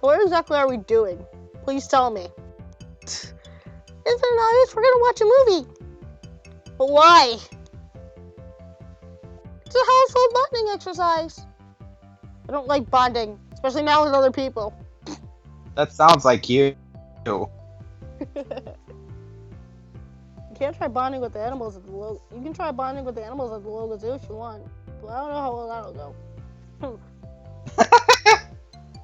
what exactly are we doing? Please tell me. Isn't it obvious we're gonna watch a movie? But why? It's a household bonding exercise. I don't like bonding, especially now with other people. That sounds like you. You can't try bonding with the animals at the logo. You can try bonding with the animals at the logo zoo if you want. But I don't know how well that'll go.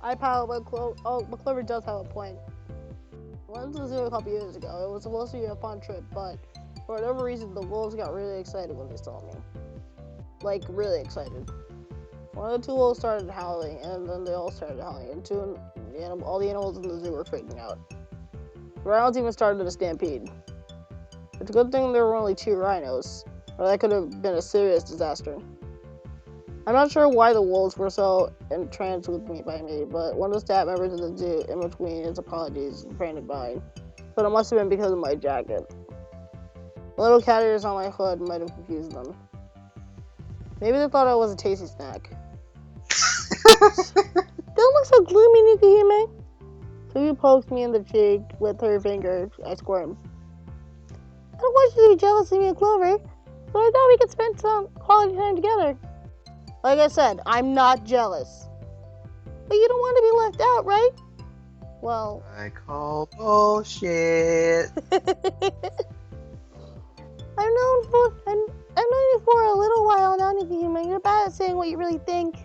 I pilot my Clover. Oh, but Clover does have a point. I went to the zoo a couple years ago. It was supposed to be a fun trip, but for whatever reason, the wolves got really excited when they saw me. Like, really excited. One of the two wolves started howling, and then they all started howling, and all the animals in the zoo were freaking out. The rhinos even started a stampede. It's a good thing there were only 2 rhinos, or that could have been a serious disaster. I'm not sure why the wolves were so entranced with me by me, but one of the staff members of the zoo, in between his apologies, ran it by. But it must have been because of my jacket. The little cat ears on my hood might have confused them. Maybe they thought I was a tasty snack. Don't look so gloomy, Nikahime. Suki pokes me in the cheek with her finger. I squirm. I don't want you to be jealous of me and Clover, but I thought we could spend some quality time together. Like I said, I'm not jealous. But you don't want to be left out, right? Well... I call bullshit. I've known you for a little while now, Nikahime. You're bad at saying what you really think.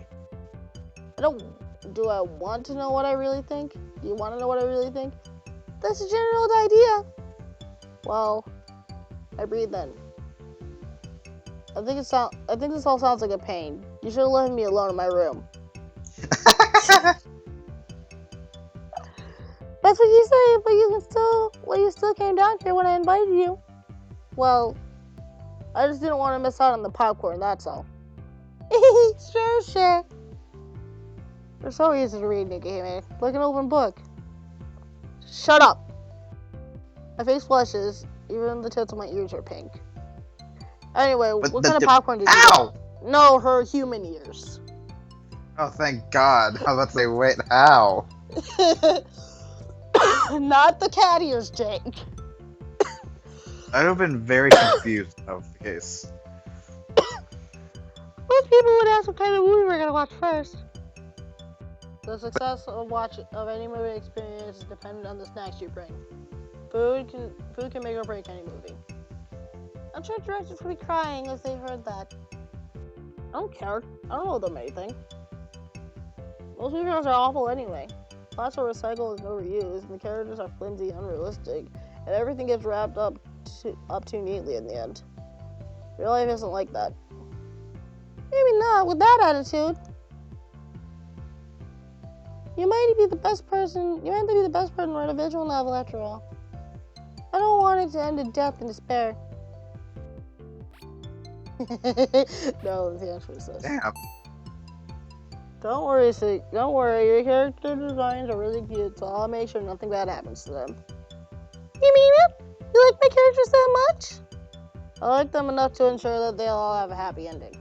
Do I want to know what I really think? Do you want to know what I really think? That's a general idea. Well, I breathe then. I think this all sounds like a pain. You should have left me alone in my room. That's what you say, but you still came down here when I invited you. Well, I just didn't want to miss out on the popcorn, that's all. Sure. They're so easy to read, Nikahime. Like an open book. Shut up! My face flushes, even the tips of my ears are pink. Anyway, what kind of popcorn did you Ow! get? No, her human ears. Oh, thank God. I was about to say, wait, how? Not the cat ears, Jake. I would have been very confused if that was the case. Most people would ask what kind of movie we're gonna watch first. The success of any movie experience is dependent on the snacks you bring. Food can make or break any movie. I'm sure directors would be crying if they heard that. I don't care. I don't owe them anything. Most movies are awful anyway. Lots are recycled and overused, and the characters are flimsy and unrealistic, and everything gets wrapped up too neatly in the end. Real life isn't like that. Maybe not with that attitude. You might be the best person to write a visual novel after all. I don't want it to end in death and despair. No, the answer is this. Damn. Don't worry, your character designs are really cute, so I'll make sure nothing bad happens to them. You mean it? You like my characters that much? I like them enough to ensure that they'll all have a happy ending.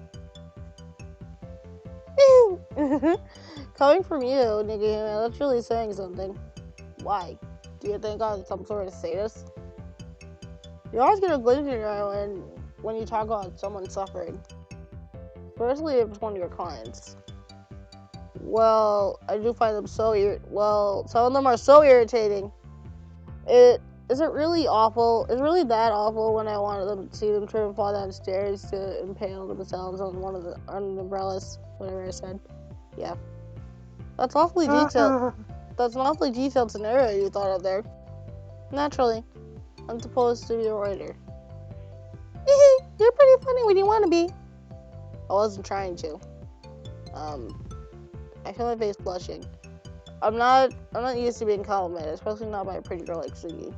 Coming from you, Nikahime, that's really saying something. Why? Do you think I'm some sort of sadist? You always get a glint in your eye when you talk about someone suffering. Especially if it's one of your clients. Well, I do find them some of them are so irritating. Is it really awful? Is it really that awful when I wanted them to see them trip and fall downstairs to impale themselves on one of the umbrellas? Whatever I said. Yeah. That's an awfully detailed scenario you thought of there. Naturally. I'm supposed to be a writer. You're pretty funny when you want to be. I wasn't trying to. I feel my face blushing. I'm not used to being complimented, especially not by a pretty girl like Sugi.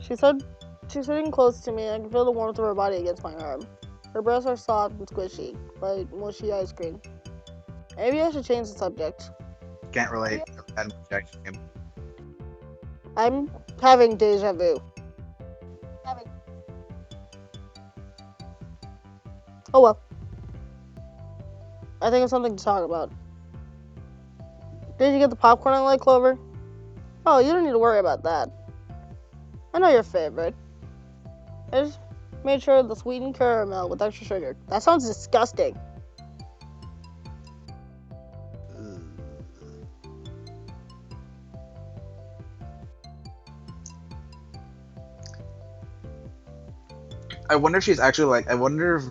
She's sitting close to me, and I can feel the warmth of her body against my arm. Her breasts are soft and squishy, like mushy ice cream. Maybe I should change the subject. Can't relate. I've had rejection game. I'm having deja vu. Oh well. I think of something to talk about. Did you get the popcorn I like, Clover? Oh, you don't need to worry about that. I know your favorite. I just made sure the sweetened caramel with extra sugar. That sounds disgusting. I wonder if she's actually like. I wonder if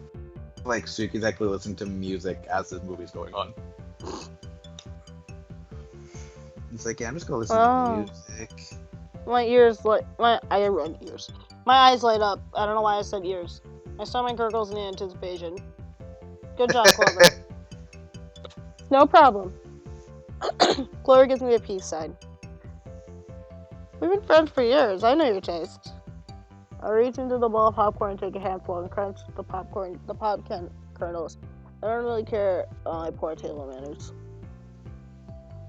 like Suki's actually listening to music as this movie's going on. It's like, yeah, I'm just gonna listen to music. My ears I run ears. My eyes light up. I don't know why I said ears. My stomach gurgles in anticipation. Good job, Clover. No problem. Clover gives me a peace sign. We've been friends for years. I know your taste. I reach into the bowl of popcorn and take a handful and crunch the popcorn kernels. I don't really care my poor table manners.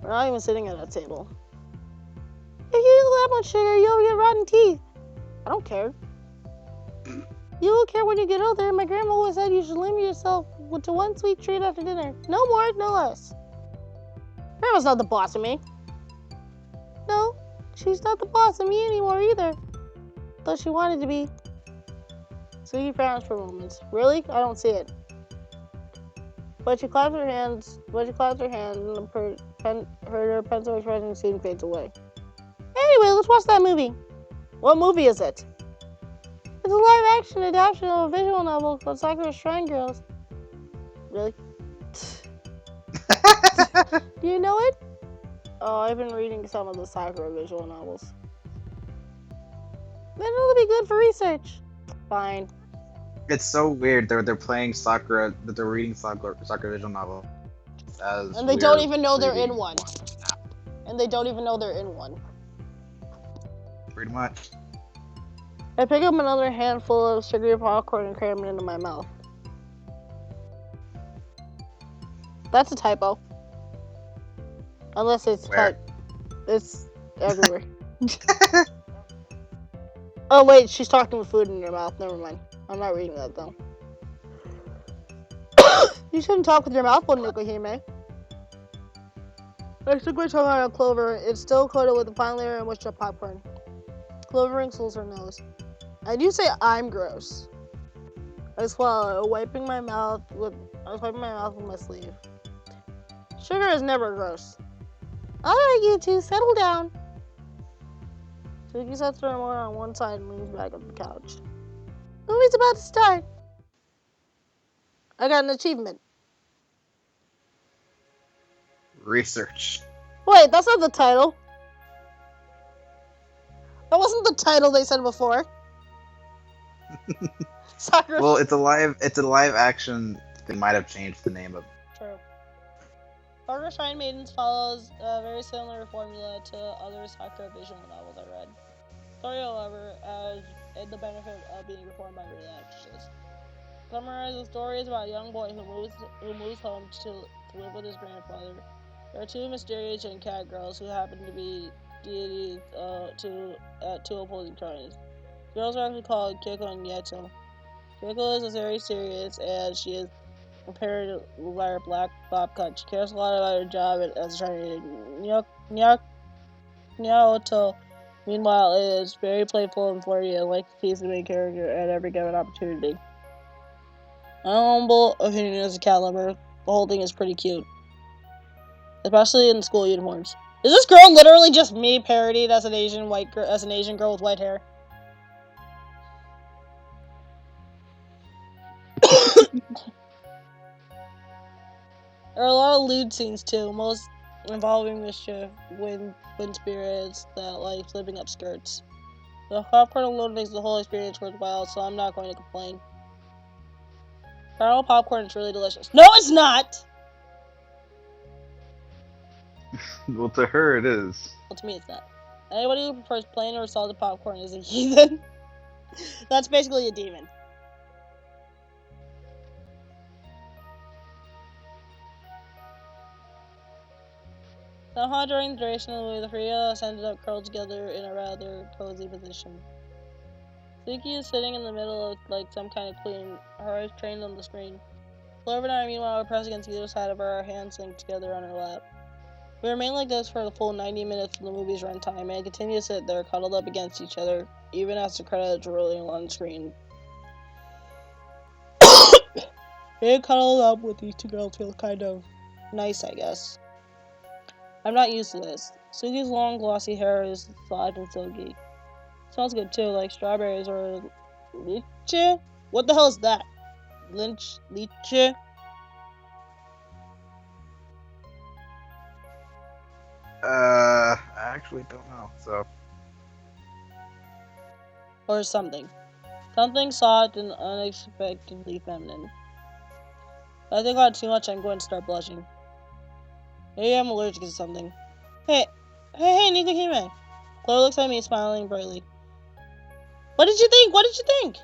We're not even sitting at that table. If you eat that much sugar, you'll get rotten teeth. I don't care. You will care when you get older. My grandma always said you should limit yourself to one sweet treat after dinner. No more, no less. Grandma's not the boss of me. No, she's not the boss of me anymore either. Though she wanted to be. Suki frowns for moments. Really? I don't see it. But she claps her hands. And her pencil expression soon fades away. Anyway, let's watch that movie. What movie is it? It's a live-action adaptation of a visual novel called Sakura Shrine Girls. Really? Do you know it? Oh, I've been reading some of the Sakura visual novels. Then it'll be good for research. Fine. It's so weird. They're playing Sakura. That they're reading Sakura visual novel. And they don't even know they're in one. And they don't even know they're in one. Pretty much. I pick up another handful of sugary popcorn and cram it into my mouth. That's a typo. Unless it's it's everywhere. Oh wait, she's talking with food in her mouth. Never mind. I'm not reading that though. You shouldn't talk with your mouth full, Hime. I took my tongue out of Clover. It's still coated with a fine layer of mushed up popcorn. Clover wrinkles her nose. I do say I'm gross. I swallow, wiping my mouth with my sleeve. Sugar is never gross. Alright, you two, settle down. Suki sets her remote on one side and leans back on the couch. Movie's about to start. I got an achievement. Research. Wait, that's not the title. That wasn't the title they said before. Sakura. Well, it's a live action. They might have changed the name of it. True. Sakura Shrine Maidens follows a very similar formula to other Sakura visual novels I read. Story, however, had the benefit of being performed by real actresses. Summarize the story is about a young boy who moves home to live with his grandfather. There are two mysterious young cat girls who happen to be deities at two opposing shrines. The girls are actually called Keiko and Yeto. Keiko is very serious as she is compared to her black bob cut. She cares a lot about her job as a shrine. Nyaoto, meanwhile, is very playful and flirty and likes to tease the main character at every given opportunity. My humble opinion as a cat lover, the whole thing is pretty cute. Especially in school uniforms. Is this girl literally just me parodied as an Asian girl with white hair? There are a lot of lewd scenes too, most involving mischief, wind spirits that like flipping up skirts. The popcorn alone makes the whole experience worthwhile, so I'm not going to complain. Caramel popcorn is really delicious. No, it's not! Well, to her it is. Well, to me it's not. Anybody who prefers plain or salted popcorn is a heathen. That's basically a demon. Somehow during the duration of the movie, the three of us ended up curled together in a rather cozy position. Suki is sitting in the middle of like some kind of queen, her eyes trained on the screen. Clover and I, meanwhile, are pressed against either side of her, our hands linked together on her lap. We remain like this for the full 90 minutes of the movie's runtime, and continue to sit there cuddled up against each other, even as the credits were rolling on the screen. Being cuddled up with these two girls feels kind of nice, I guess. I'm not used to this. Sugi's long, glossy hair is soft and silky. Smells good too, like strawberries or lychee. What the hell is that? Lychee? I actually don't know. So. Or something. Something soft and unexpectedly feminine. I think I got too much, I'm going to start blushing. Maybe I'm allergic to something. Hey, Nikahime. Chloe looks at me, smiling brightly. What did you think? What did you think?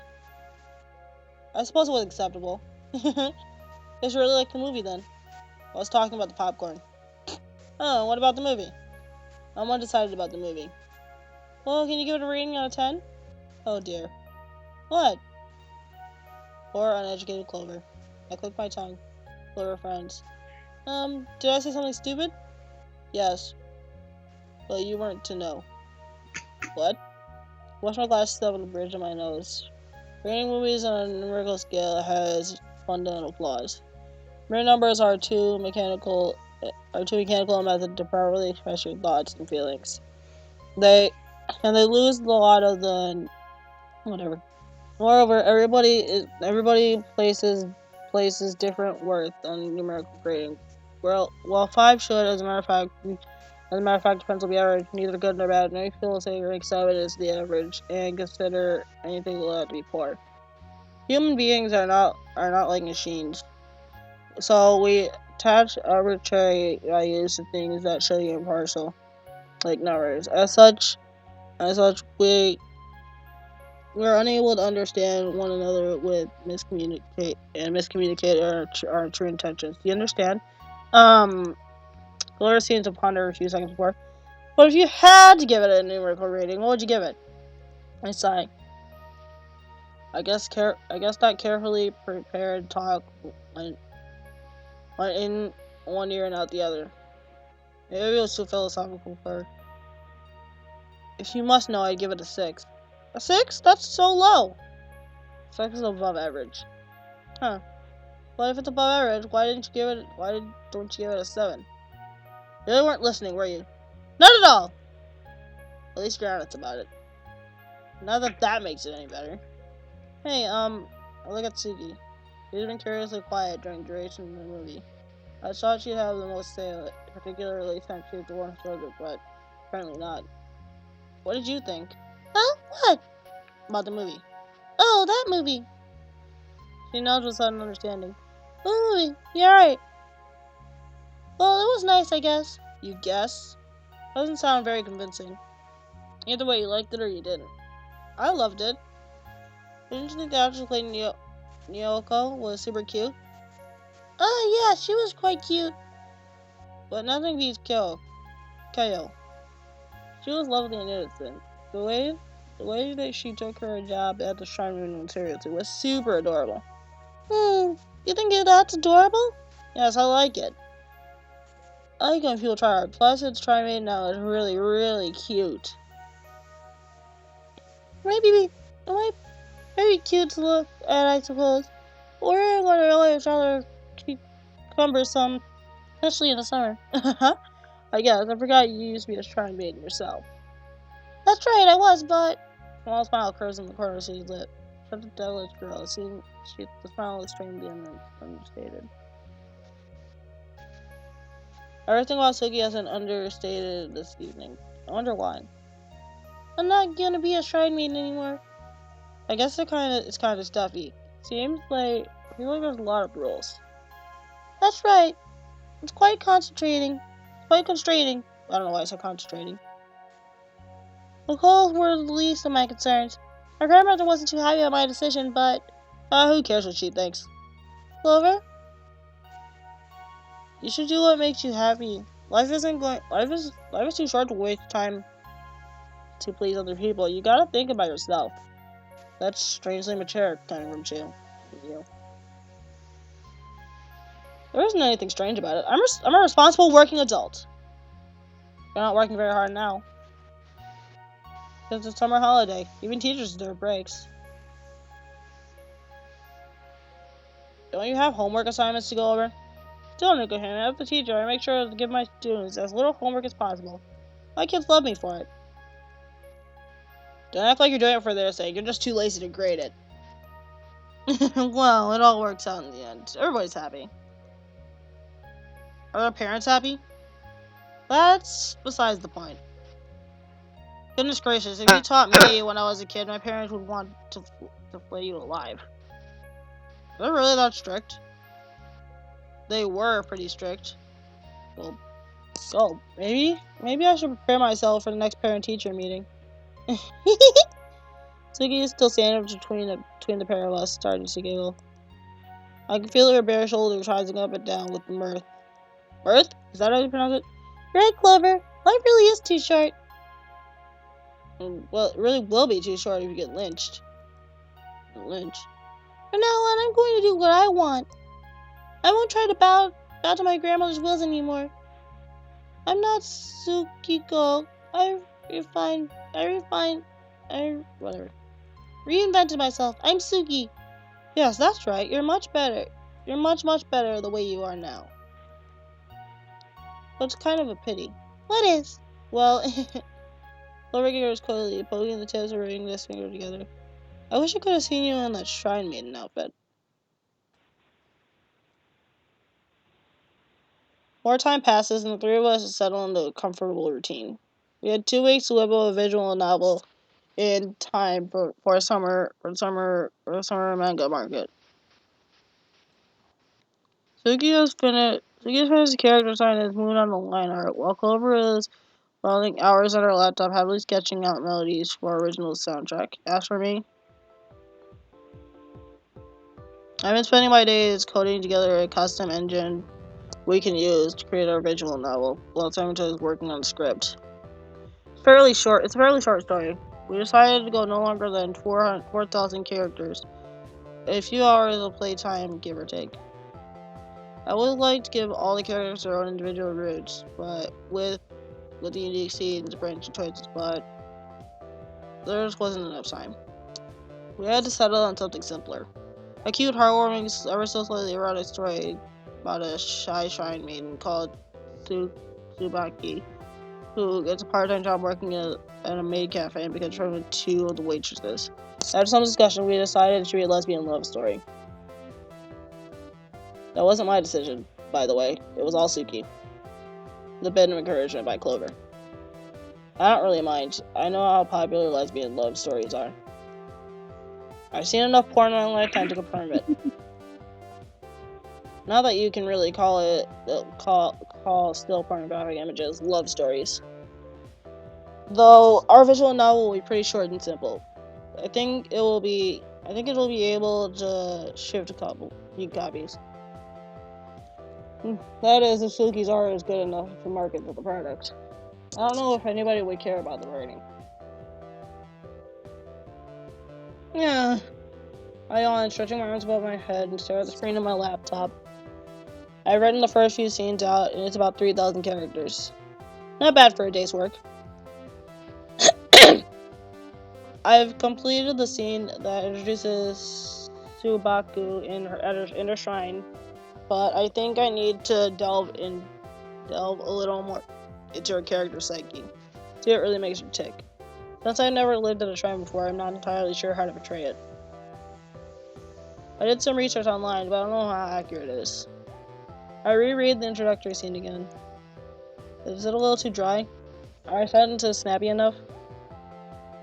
I suppose it was acceptable. Guess you really liked the movie then. I was talking about the popcorn. Oh, what about the movie? I'm undecided about the movie. Well, can you give it a rating out of 10? Oh dear. What? Poor uneducated Clover. I clicked my tongue. Clover friends. Did I say something stupid? Yes. But you weren't to know. What? Wash my glasses up on the bridge of my nose. Rating movies on a numerical scale has fundamental flaws. Mere numbers are too mechanical a method to properly express your thoughts and feelings. They lose a lot of the whatever. Moreover, everybody places different worth on numerical grading. Well, while 5 should, as a matter of fact, depends on the average. Neither good nor bad. No people say rank 7 is the average, and consider anything below to be poor. Human beings are not like machines, so we attach arbitrary values to things that should be impartial, like numbers. As such, we are unable to understand one another with miscommunicate our true intentions. Do you understand? Laura seemed to ponder a few seconds before. But if you had to give it a numerical rating, what would you give it? I sigh. I guess that carefully prepared talk went in one ear and out the other. Maybe it was too philosophical for her. If you must know, I'd give it a 6. A 6? That's so low. 6 is above average. Huh. But if it's above average, why don't you give it a 7? You really weren't listening, were you? Not at all! At least you're honest about it. Not that makes it any better. Hey, I look at Sugi. She's been curiously quiet during the duration of the movie. I thought she'd have the most to say, particularly since she was the one who showed it, but apparently not. What did you think? Huh? What? About the movie. Oh, that movie! She nods with sudden understanding. Oh, movie. Yeah, right. Well, it was nice, I guess. You guess? Doesn't sound very convincing. Either way, you liked it or you didn't. I loved it. Didn't you think the actress playing Nyoko was super cute? Oh, yeah, she was quite cute. But nothing beats Kyo. She was lovely and innocent. The way that she took her job at the shrine room seriously was super adorable. You think that's adorable? Yes, I like it. I like when people try hard. Plus, its Tri-Maid now is really, really cute. Maybe cute to look at, I suppose. Or we're going to realize rather cumbersome, especially in the summer. I guess, I forgot you used to be a Tri-Maid yourself. That's right, I was, but... A small smile curves in the corner of Sugi's lip. Such a devilish girl. The smile was strangely understated. Everything about Sugi hasn't understated this evening. I wonder why. I'm not gonna be a shrine maiden anymore. I guess it's kind of stuffy. Seems like there's a lot of rules. That's right. It's quite concentrating. Quite constraining. I don't know why I said concentrating. The goals were the least of my concerns. My grandmother wasn't too happy about my decision, but who cares what she thinks? Clover? You should do what makes you happy. Life is too short to waste time to please other people. You gotta think about yourself. That's strangely mature coming from you. There isn't anything strange about it. I'm a responsible working adult. You're not working very hard now. It's a summer holiday. Even teachers deserve breaks. Don't you have homework assignments to go over? Still, Nico, as the teacher, I make sure to give my students as little homework as possible. My kids love me for it. Don't act like you're doing it for their sake. You're just too lazy to grade it. Well, it all works out in the end. Everybody's happy. Are their parents happy? That's besides the point. Goodness gracious, if you taught me when I was a kid, my parents would want to flay you alive. They're really that strict? They were pretty strict. Well, maybe I should prepare myself for the next parent-teacher meeting. Suki is still standing between the pair of us, starting to giggle. I can feel her bare shoulders rising up and down with mirth. Mirth? Is that how you pronounce it? Right, Clover. Life really is too short. Well, it really will be too short if you get lynched. Lynch. From now on, I'm going to do what I want. I won't try to bow to my grandmother's wills anymore. I'm not Tsukiko. I whatever. Reinvented myself. I'm Suki. Yes, that's right. You're much better. You're much better the way you are now. But it's kind of a pity. What is? Well, Clover giggles coyly, poking the tips of her index finger together. I wish I could have seen you in that shrine maiden outfit. More time passes, and the three of us settle into a comfortable routine. We had 2 weeks to whip up a visual novel in time for a summer manga market. Suki has finished the character design and is moving on the line art, while Clover is spending hours on her laptop happily sketching out melodies for our original soundtrack. As for me, I've been spending my days coding together a custom engine we can use to create our visual novel, while Samantha is working on the script. It's a fairly short story. We decided to go no longer than 4,000 characters. A few hours of playtime, give or take. I would like to give all the characters their own individual roots, but with the unique scenes, branching choices, but there just wasn't enough time. We had to settle on something simpler. A cute, heartwarming, ever so slightly erotic story about a shy shrine maiden called Tsubaki, who gets a part-time job working at a maid cafe and becomes friends with 2 of the waitresses. After some discussion, we decided to be a lesbian love story. That wasn't my decision, by the way. It was all Suki. The bit of encouragement by Clover. I don't really mind. I know how popular lesbian love stories are. I've seen enough porn in my lifetime to confirm it. Not that you can really call still pornographic images love stories. Though our visual novel will be pretty short and simple. I think it'll be able to shift a couple few copies. That is, if Suki's art is good enough to market the product. I don't know if anybody would care about the writing. Yeah. I yawn, stretching my arms above my head and stare at the screen of my laptop. I've written the first few scenes out, and it's about 3,000 characters. Not bad for a day's work. I've completed the scene that introduces Subaku in her shrine, but I think I need to delve a little more into her character psyche. See what really makes her tick. Since I've never lived at a shrine before, I'm not entirely sure how to portray it. I did some research online, but I don't know how accurate it is. I reread the introductory scene again. Is it a little too dry? Are our sentences snappy enough?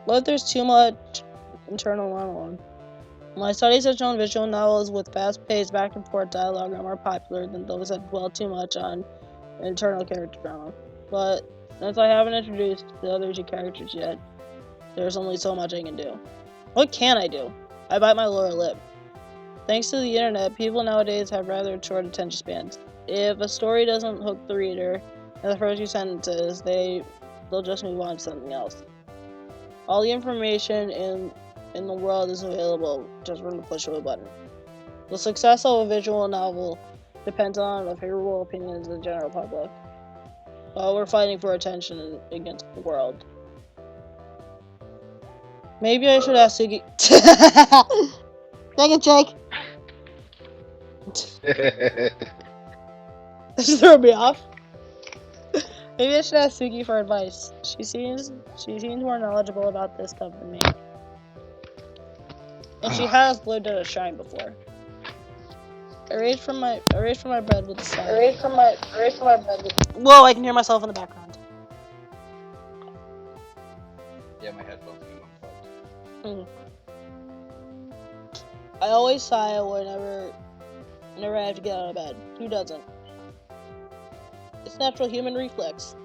What if there's too much internal monologue? My studies have shown visual novels with fast-paced back-and-forth dialogue are more popular than those that dwell too much on internal character drama. But since I haven't introduced the other 2 characters yet, there's only so much I can do. What can I do? I bite my lower lip. Thanks to the internet, people nowadays have rather short attention spans. If a story doesn't hook the reader in the first few sentences, they'll just move on to something else. All the information in the world is available just from the push of a button. The success of a visual novel depends on the favorable opinions of the general public. We're fighting for attention against the world. Maybe I should ask Sugi. Dang it, Jake. This threw me off. Maybe I should ask Sugi for advice. She seems more knowledgeable about this stuff than me. And she has lived at a shrine before. I raised from my bed with a sigh. Whoa, I can hear myself in the background. Yeah, my headphones came unplugged. I always sigh whenever I have to get out of bed. Who doesn't? It's natural human reflex.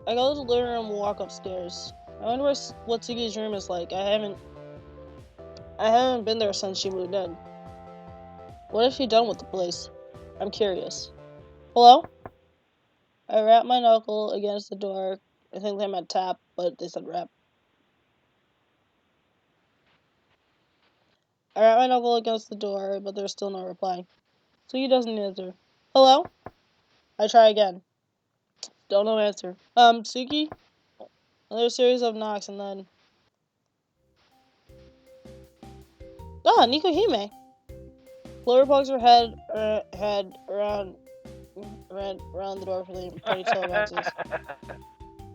I go to the living room and walk upstairs. I wonder what Sugi's room is like. I haven't been there since she moved in. What has she done with the place? I'm curious. Hello? I rap my knuckle against the door. I think they meant tap, but they said rap. I rap my knuckle against the door, but there's still no reply. Sugi doesn't answer. Hello? I try again. Still no answer. Sugi? Another series of knocks and then... Ah, Nico Hime! Flora pokes her head around the door for the party advances.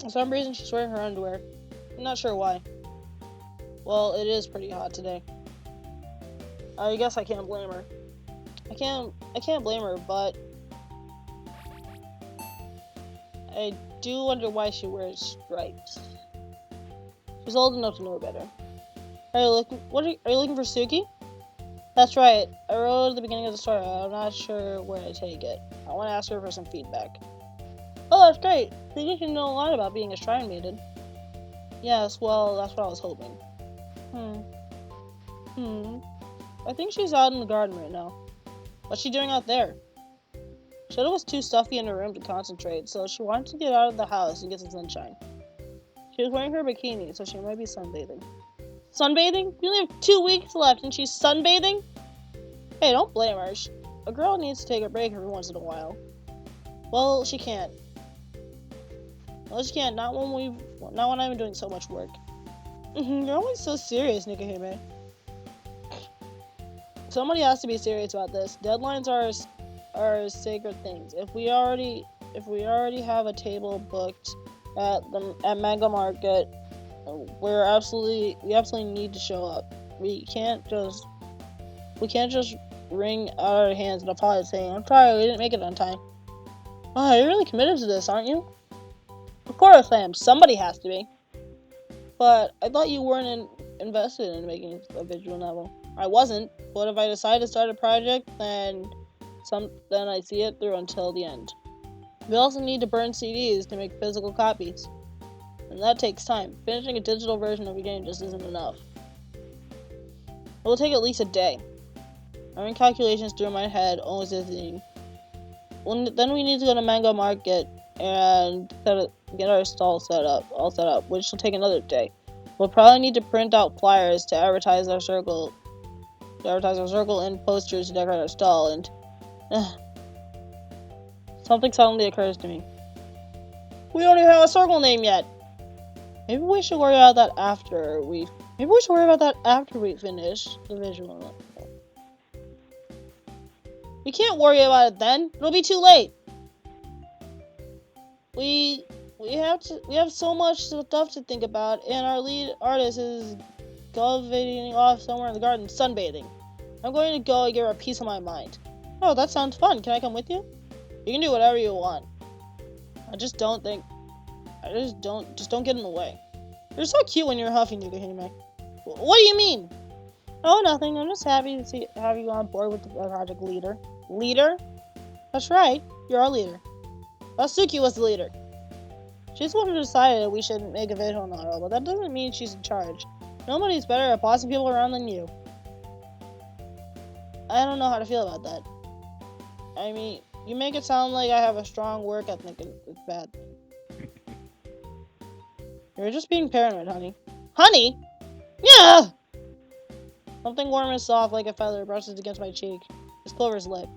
For some reason, she's wearing her underwear. I'm not sure why. Well, it is pretty hot today. I guess I can't blame her. I can't blame her, but I do wonder why she wears stripes. She's old enough to know better. Are you looking for Suki? That's right. I wrote at the beginning of the story. I'm not sure where to take it. I want to ask her for some feedback. Oh, that's great. Suki can know a lot about being a shrine maiden. Yes, well, that's what I was hoping. I think she's out in the garden right now. What's she doing out there? Shadow was too stuffy in her room to concentrate, so she wanted to get out of the house and get some sunshine. She was wearing her bikini, so she might be sunbathing. Sunbathing? We only have 2 weeks left and she's sunbathing? Hey, don't blame her. A girl needs to take a break every once in a while. Well, she can't. Not when I'm doing so much work. You're always so serious, Nikahime. Somebody has to be serious about this. Deadlines are sacred things. If we already have a table booked at Manga Market, we absolutely need to show up. We can't just wring out our hands and apologize saying, I'm sorry, we didn't make it on time. Oh, you're really committed to this, aren't you? Of course I am. Somebody has to be. But I thought you weren't invested in making a visual novel. I wasn't, but if I decide to start a project, then I see it through until the end. We also need to burn CDs to make physical copies. And that takes time. Finishing a digital version of a game just isn't enough. It will take at least a day. I'm running calculations through my head, almost dizzying. Then we need to go to Mango Market and get our stall all set up, which will take another day. We'll probably need to print out flyers to advertise our circle and posters to decorate our stall, and something suddenly occurs to me. We don't even have a circle name yet. Maybe we should worry about that after we finish the visual novel. We can't worry about it then. It'll be too late. We have so much stuff to think about, and our lead artist is gallivanting off somewhere in the garden sunbathing. I'm going to go and give her a piece of my mind. Oh, that sounds fun. Can I come with you? You can do whatever you want. Just don't get in the way. You're so cute when you're huffing, Nikahime. What do you mean? Oh, nothing. I'm just happy to have you on board with the project leader. Leader? That's right. You're our leader. Suki was the leader. She's the one who decided we should make a visual novel, but that doesn't mean she's in charge. Nobody's better at bossing people around than you. I don't know how to feel about that. I mean, you make it sound like I have a strong work ethic and it's bad. You're just being paranoid, honey. Honey? Yeah! Something warm and soft like a feather brushes against my cheek. It's Clover's lip.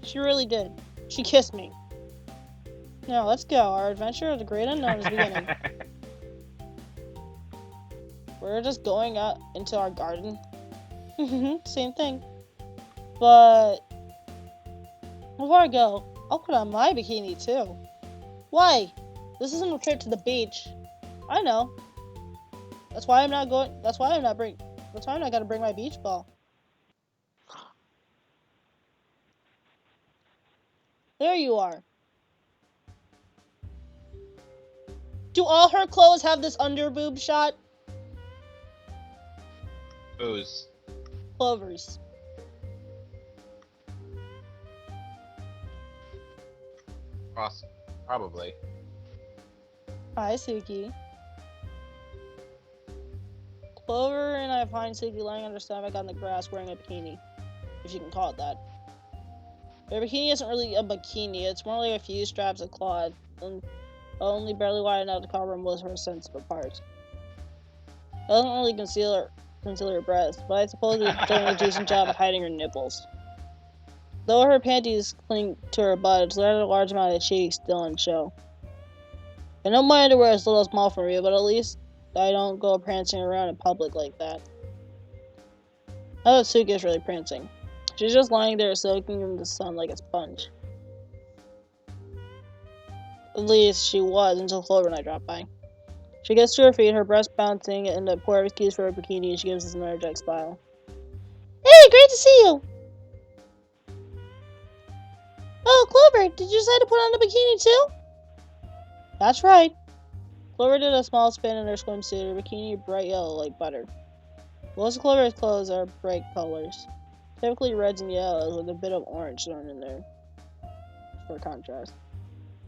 She really did. She kissed me. Now, let's go. Our adventure of the great unknown is beginning. We're just going out into our garden. Same thing. But before I go, I'll put on my bikini too. Why? This isn't a trip to the beach. I know. That's why I'm not gonna bring my beach ball. There you are. Do all her clothes have this under boob shot? Whose? Clover's. Probably. Hi, Suki. Clover and I find Suki lying on her stomach on the grass wearing a bikini, if you can call it that. Her bikini isn't really a bikini, it's more like a few straps of cloth, and only barely wide enough to cover most of her sensitive parts. It doesn't really conceal her breasts, but I suppose it's doing a decent job of hiding her nipples. Though her panties cling to her butt, it's a large amount of cheeks still in show. I know my underwear is a little small for me, but at least I don't go prancing around in public like that. Now that Suki is really prancing. She's just lying there soaking in the sun like a sponge. At least she was until Clover and I dropped by. She gets to her feet, her breast bouncing, and a poor excuse for her bikini, and she gives us an energetic smile. Hey, great to see you! Oh, Clover, did you decide to put on a bikini too? That's right. Clover did a small spin in her swimsuit, her bikini bright yellow like butter. Most of Clover's clothes are bright colors, typically reds and yellows with a bit of orange thrown in there for contrast.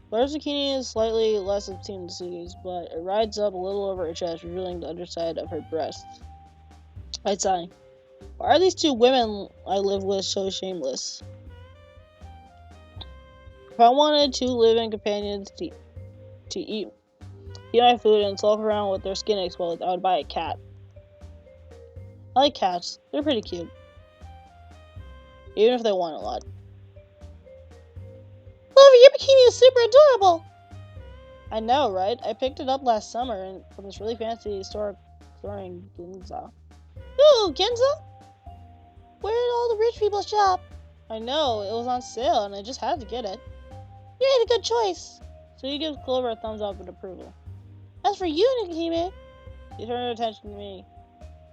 Clover's bikini is slightly less obscene than Suki's, but it rides up a little over her chest, revealing the underside of her breasts. I'd sigh. Why are these two women I live with so shameless? If I wanted two living companions to eat my food and sulk around with their skin exposed, I would buy a cat. I like cats. They're pretty cute. Even if they want a lot. Clover, your bikini is super adorable! I know, right? I picked it up last summer from this really fancy store in Ginza. Ooh, Ginza? Where did all the rich people shop? I know, it was on sale and I just had to get it. You made a good choice. So you give Clover a thumbs up with approval. As for you, Nikihime, she turned her attention to me,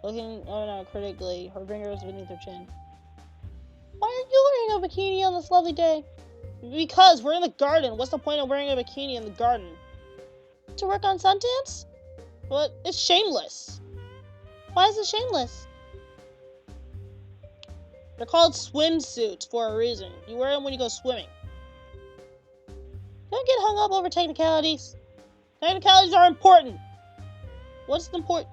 looking critically, her fingers beneath her chin. Why are you wearing a bikini on this lovely day? Because we're in the garden. What's the point of wearing a bikini in the garden? To work on Sundance? But it's shameless. Why is it shameless? They're called swimsuits for a reason. You wear them when you go swimming. Don't get hung up over technicalities. Technicalities are important. What's the point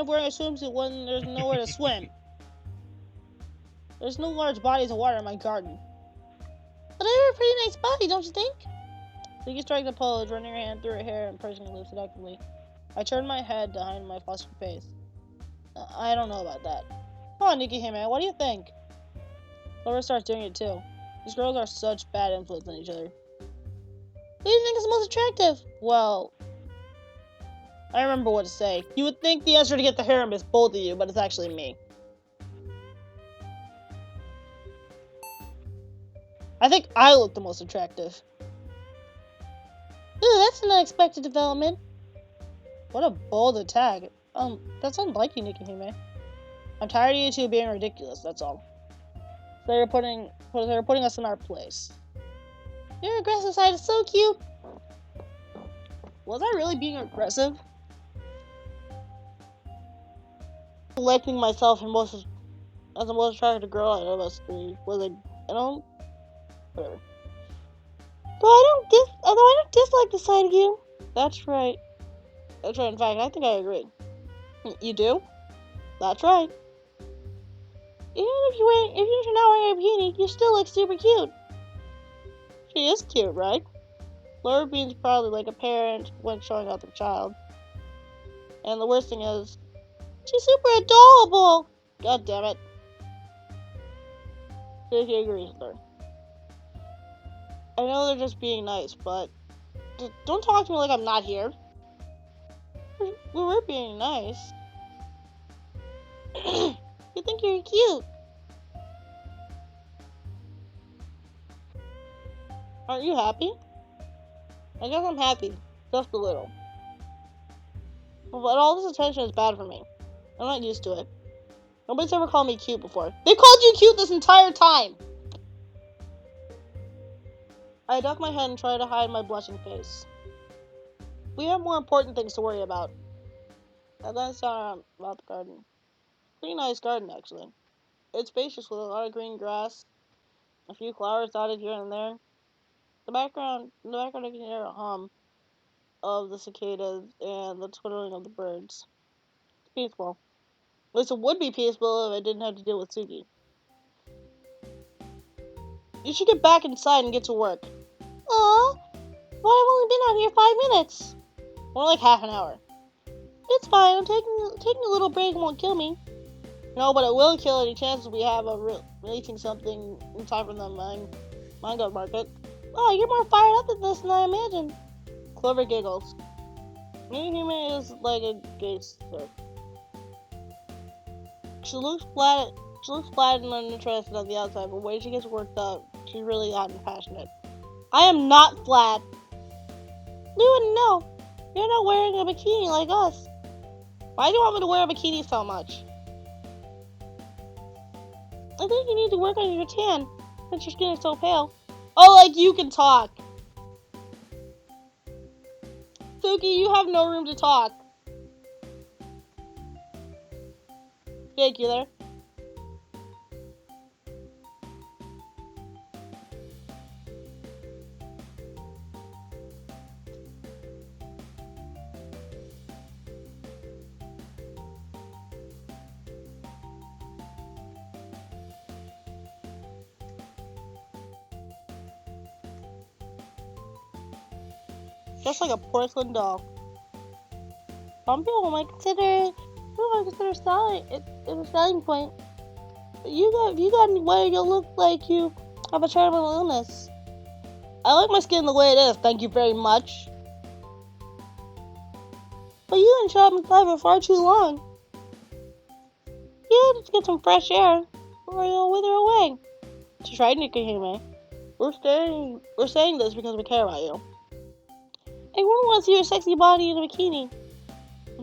of wearing a swimsuit when there's nowhere to swim? There's no large bodies of water in my garden. But I have a pretty nice body, don't you think? Suki strikes a pose, running her hand through her hair and pursing her lips seductively. I turned my head behind my flustered face. I don't know about that. Come on, Nikihime, what do you think? Clover starts doing it too. These girls are such bad influence on each other. Who do you think is the most attractive? Well, I remember what to say. You would think the answer to get the harem is both of you, but it's actually me. I think I look the most attractive. Ooh, that's an unexpected development. What a bold attack. That's unlike you, Nikihime. I'm tired of you two being ridiculous, that's all. They're putting us in our place. Your aggressive side is so cute. Was I really being aggressive? Selecting myself as the most attractive girl out of us three. Whatever. Although I don't dislike the sight of you. That's right. In fact, I think I agree. You do? That's right. Even if you're not wearing a bikini, you still look super cute. She is cute, right? Laura beams proudly like a parent when showing off their child. And the worst thing is, she's super adorable! God damn it. Suki agrees with her. I know they're just being nice, but don't talk to me like I'm not here. We were being nice. You think you're cute. Aren't you happy? I guess I'm happy. Just a little. But all this attention is bad for me. I'm not used to it. Nobody's ever called me cute before. They called you cute this entire time! I duck my head and try to hide my blushing face. We have more important things to worry about. I glanced down about the garden. Pretty nice garden, actually. It's spacious with a lot of green grass, a few flowers dotted here and there. In the background, I can hear a hum of the cicadas and the twittering of the birds. It's peaceful. At least it would be peaceful if I didn't have to deal with Suki. You should get back inside and get to work. Aww, but I've only been out here 5 minutes. More like half an hour. It's fine, I'm taking a little break won't kill me. No, but it will kill any chances we have of releasing something in time for the manga market. Oh, you're more fired up at this than I imagined. Clover giggles. Himejima is like a gangster. She looks flat and uninterested on the outside, but when she gets worked up, she's really hot and passionate. I am not flat. You wouldn't know. You're not wearing a bikini like us. Why do you want me to wear a bikini so much? I think you need to work on your tan, since your skin is so pale. Oh, like you can talk. Suki, you have no room to talk. Jake, you there? Just like a porcelain doll. Some people might consider styling it a selling point. If you got any way, you'll look like you have a terminal illness. I like my skin the way it is, thank you very much. But you didn't shop inside for far too long. You need to get some fresh air, or you'll wither away. Just right, Nikahime. We're saying this because we care about you. Everyone wants to see your sexy body in a bikini.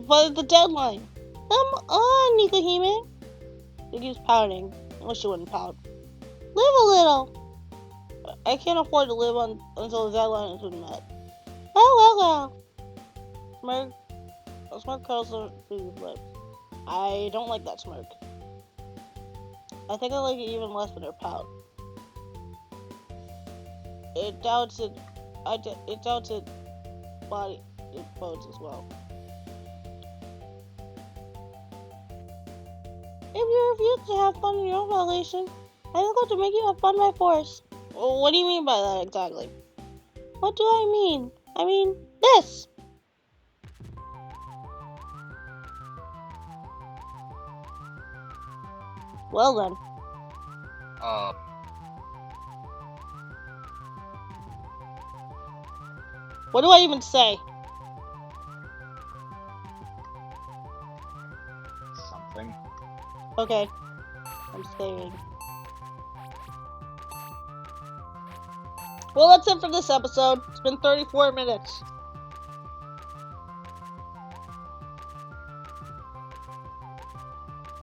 But it's the deadline. Come on, Nikahime. She keeps pouting. I wish she wouldn't pout. Live a little. I can't afford to live until the deadline has been met. Oh, well. Smirk curls her lips. I don't like that smirk. I think I like it even less than her pout. It doubts it body bones as well. If you refuse to have fun in your own violation, I will go to make you have fun by force. Well, what do you mean by that exactly? What do I mean? I mean this! Well then. What do I even say? Something. Okay. I'm saying. Well, that's it for this episode. It's been 34 minutes.